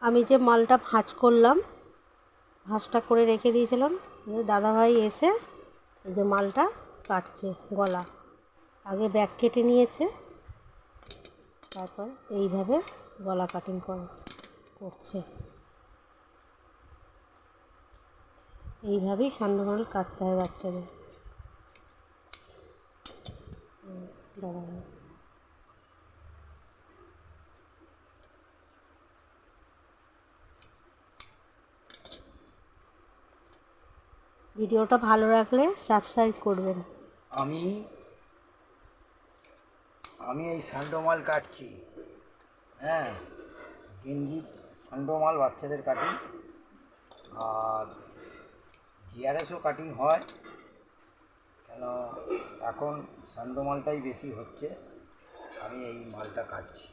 আমি যে মালটা ভাঁজ করলাম, ভাঁজটা করে রেখে দিয়েছিলাম, দাদাভাই এসে এই যে মালটা কাটছে গলা। আগে ব্যাক কেটে নিয়েছে, তারপর এইভাবে গলা কাটিং করছে। এইভাবেই সান্ডমাল কাটতে হয় বাচ্চাদের। দাদাভাই ভিডিওটা ভালো লাগলে সাবস্ক্রাইব করবেন। আমি এই সান্ডমাল কাটছি। হ্যাঁ, গেঞ্জি সান্ডমাল বাচ্চাদের কাটিং, আর জিআরএসও কাটিং হয়, কেন এখন সান্ডমালটাই বেশি হচ্ছে। আমি এই মালটা কাটছি।